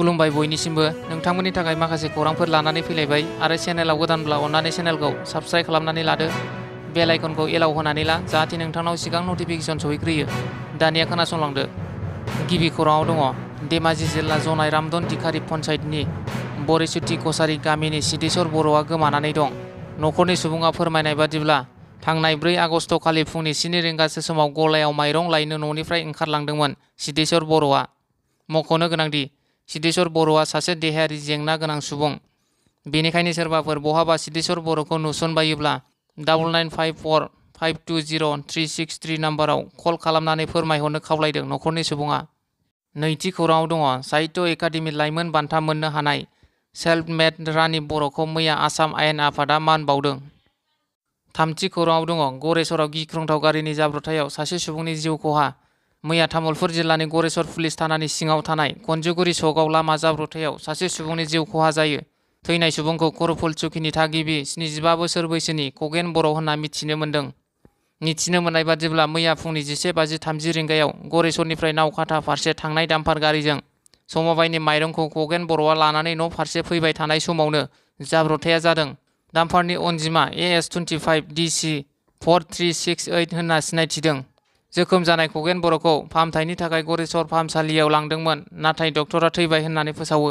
खुलुमबाय बयनिसिमबो नोंथांमोननि थाखाय माखासे खौरांफोर लानानै फैलायबाय आरो चेनेलाव गोदानब्ला अन्नानै चेनेलखौ साबस्क्राइब खालामनानै लादो। बेल आइकनखौ एलाउ होनानै ला जाहाथे नोंथांनाव सिगां नटिफिकेसन सहैग्रोयो। दानिया खोनासंलांदो। गिबि खौराङाव दङ धेमाजि जिल्ला जनाय रामदन दिखारि पन्चायतनि बरिसुथि कसारी गामिनि सिद्धेश्वर बर'आ गोमानानै दं। न'खरनि सुबुङा फोरमायनाय बादिब्ला थांनाय 4 आगस्ट खालि फुंनि 7 रिंगासो समाव गलायाव माइरं लायनो न'निफ्राय ओंखारलांदोंमोन सिद्धेश्वर बर'आ। मख'नो गोनांदि सिद्धेश्वर बर'आ सासे देहायारि जेंना गोनां सुबुं। बेनिखायनो सोरबाफोर बहाबा सिद्धेश्वर बर'खौ नुसनबायोब्ला 9954520363 नाम्बाराव कल खालामनानै फोरमायहरनो खावलायदों न'खरनि सुबुङा। नैथि खौराङाव दङ साहित्य एकाडेमि लाइमोन बान्था मोननो हानाय सेल्फ मेड रानि बर'खौ मैया आसाम आयेन आफादा मान बावदों। थामथि खौराङाव दङ गरेस्वराव गिख्रंथाव गारिनि जाब्रबथायाव सासे सुबुंनि जिउ खहा। मैया तामुलपुर जिल्लानि गरेस्वर पुलिस थानानि सिङाव थानाय कन्जुगुरि सकआव लामा जाब्रबथायाव सासे सुबुंनि जिउ खहा जायो। थैनाय सुबुंखौ करफुल चुकीनि थागिबि 75 बोसोर बैसोनि खगेन बर' होनना मिथिनो मोन्दों। मिथिनो मोननाय बादिब्ला मैया फुंनि 11:30 रिंगायाव गरेस्वरनिफ्राय नावकाटा फारसे थांनाय दाम्पार गारिजों समबायनि माइरंखौ खगेन बर'आ लानानै न' फारसे फैबाय थानाय समावनो जाब्रबथाया जादों। दाम्पारनि अनजिमा AS25 DC 4368 होनना सिनायथिदों। जोखोम जानाय खगेन बर'खौ फाहामथायनि थाखाय गरेस्वर फाहामसालियाव लांदोंमोन नाथाय डक्टरा थैबाय होननानै फोसावो।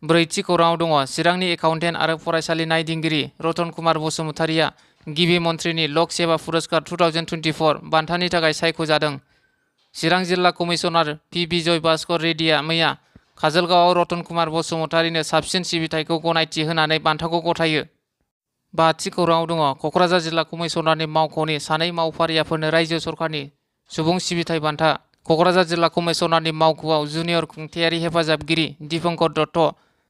ब्रैथि खौराङाव दङ चिरांनि एकाउन्टेन्ट आरो फरायसालि नायदिंगिरि रतन कुमार बसुमतारिया गिबि मन्थ्रिनि लक सेवा पुरस्कार 2024 बान्थानि थाखाय सायख'जादों। चिरां जिल्ला कमिसनार पि बिजय भास्कर रेड्डीआ मैया काजलगावआव रतन कुमार बसुमतारिनो साबसिन सिबिथायखौ गनायथि होनानै बान्थाखौ गथायो। बाथि खौराङाव दङ क'क्राझार जिल्ला कमिसनारनि मावख'नि 2 मावफारियाफोरनो रायजो सरकारनि सुबुं सिबिथाय बान्था। क'क्राझार जिल्ला कमिसनारनि मावख'आव जुनियर खुंथायारि हेफाजाबगिरि दीपंकर दत्त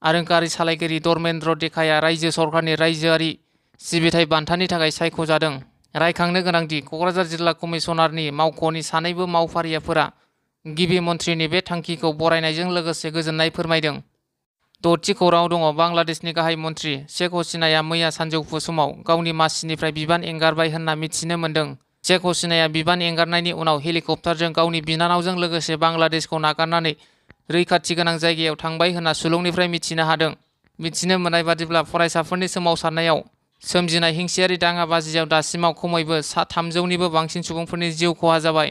आरो गारि सालायगिरि धर्मेन्द्र देकाया रायजो सरकारनि रायजोआरि सिबिथाय बान्थानि थाखाय सायख'जादों। रायखांनो गोनांदि क'क्राझार जिल्ला कमिसनारनि मावख'नि 2 मावफारियाफोरा गिबि मन्थ्रिनि बे थांखिखौ बरायनायजों लोगोसे गोजोननाय फोरमायदों। द'थि खौराङाव दङ बांलादेशनि गाहाय मन्थ्रि शेख हसिनाया मैया सानजौफु समाव गावनि मासिनिफ्राय बिबान एंगारबाय होनना मिथिनो मोन्दों। शेख हसिनाया बिबान एंगारनायनि उनाव हेलिकप्टारजों गावनि बिनानावजों लोगोसे बांलादेशखौ नागारनानै रैखाथि गोनां जायगायाव थांबाय होनना सुलुंनिफ्राय मिथिनो हादों। मिथिनो मोननाय बादिब्ला फरायसाफोरनि सोमावसारनायाव सोमजिनाय हिंसायारि दाङाबाजियाव दासिमाव खमैबो 300निबो बांसिन सुबुंफोरनि जिउ खहा जाबाय।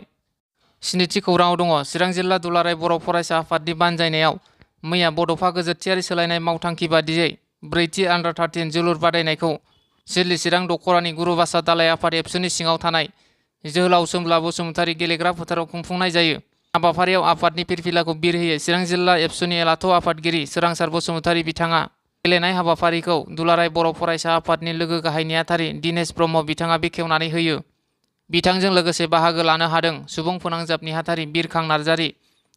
स्निथि खौराङाव दङ चिरां जिल्ला दुलाराय बर' फरायसा आफादनि बानजायनायाव मैया बड'फा गोजोरथियारि सोलायनाय मावथांखि बादियै 4थि अंडर-13 जोलुर बादायनायखौ सिडली चिरां दख'रानि गुरुबासा दालाइ आफाद एबसुनि सिङाव थानाय जोहोलाव सोमब्ला बसुमतारि गेलेग्रा फोथाराव खुंफुंनाय जायो। हाबाफारियाव आफादनि फिरफिलाखौ बिरहोयो चिरां जिल्ला एबसुनि लाथ' आफादगिरि सोरांसार बसुमतारि बिथाङा। गेलेनाय हाबाफारिखौ दुलाराय बर' फरायसा आफादनि लोगो गाहाय नेहाथारि दिनेश ब्रह्म बिथाङा बेखेवनानै होयो। बिथांजों लोगोसे बाहागो लानो हादों सुबुं फोनांजाब नेहाथारि बिरखां नार्जारि,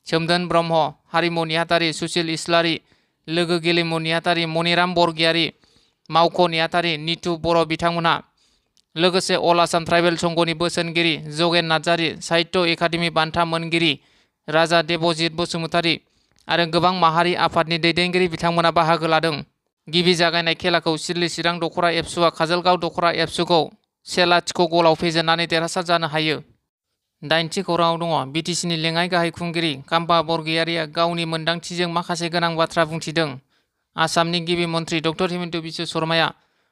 सोमदोन ब्रह्म, हारिमु नेहाथारि सुसिल इस्लारि, लोगो गेलेमु नेहाथारि मनिराम बरगयारि, मावख' नेहाथारि नितु बर' बिथांमोनहा लोगोसे अल आसाम ट्राइबेल संघनि बोसोनगिरि जगेन नार्जारि, साहित्य एकाडेमि बान्था मोनगिरि राजा देबजित बसुमतारि आरो गोबां माहारि आफादनि दैदेनगिरि बिथांमोना बाहागो लादों। गिबि जागायनाय खेलाखौ सिडली चिरां दख'रा एबसुआ काजलगाव दख'रा एबसुखौ 1-0 गलाव फेजेननानै देरहासार जानो हायो। 8थि खौराङाव दङ बिटिसिनि लेङाइ गाहाय खुंगिरि काम्पा बरगयारिया गावनि मोनदांथिजों माखासे गोनां बाथ्रा बुंथिदों। आसामनि गिबि मन्थ्रि डक्टर हिमन्त बिश्व शर्माया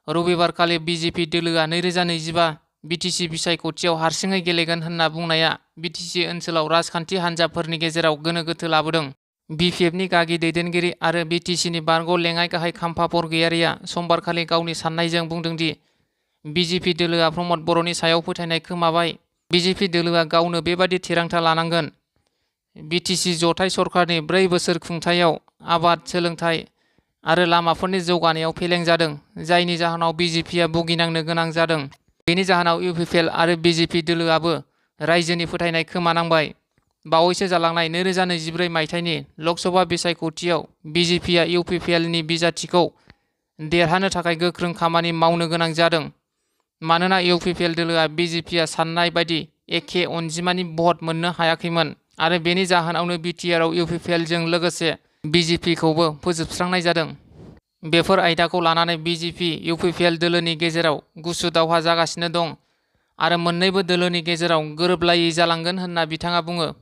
रबिबारखालि बिजेपि दोलोआ 2025 बिटिसि बिसायख'थियाव हारसिङै गेलेगोन होनना बुंनाया बिटिसि ओनसोलाव राजखान्थि हान्जाफोरनि गेजेराव गोनो गोथो लाबोदों। बिपिएफनि गागि दैदेनगिरि आरो बिटिसिनि बारग' लेङाइ गाहाय काम्पा बरगयारिया समबारखालि गावनि साननायजों बुंदोंदि बिजेपि दोलोआ प्रमद बर'नि सायाव फोथायनाय खोमाबाय। बिजेपि दोलोआ गावनो बेबादि थिरांथा लानांगोन। बिटिसि जथाय सरकारनि 4 बोसोर खुंथायाव आबाद, सोलोंथाइ आरो लामाफोरनि जौगानायाव फेलें जादों, जायनि जाहोनाव बिजेपिआ भुगिनांनो गोनां जादों। बेनि जाहोनाव इउपिपिएल आरो बिजेपि दोलोआबो रायजोनि फोथायनाय खोमानांबाय। बावैसो जालांनाय 2024 मायथाइनि लकसभा बिसायख'थियाव बिजेपिआ इउपिपिएलनि बिजाथिखौ देरहानो थाखाय गोख्रों खामानि मावनो गोनां जादों। मानोना इउपिपिएल दोलोआ बिजेपिआ साननाय बायदि एखे अनजिमानि भट मोननो हायाखैमोन आरो बेनि जाहोनावनो बिटिआरआव इउपिपिएलजों लोगोसे बिजेपिखौबो फोजोबस्रांनाय जादों। बेफोर आयदाखौ लानानै बिजेपि इउपिपिएल दोलोनि गेजेराव गुसु दावहा जागासिनो दं आरो मोन्नैबो दोलोनि गेजेराव गोरोबलायै जालांगोन होनना बिथाङा बुङो।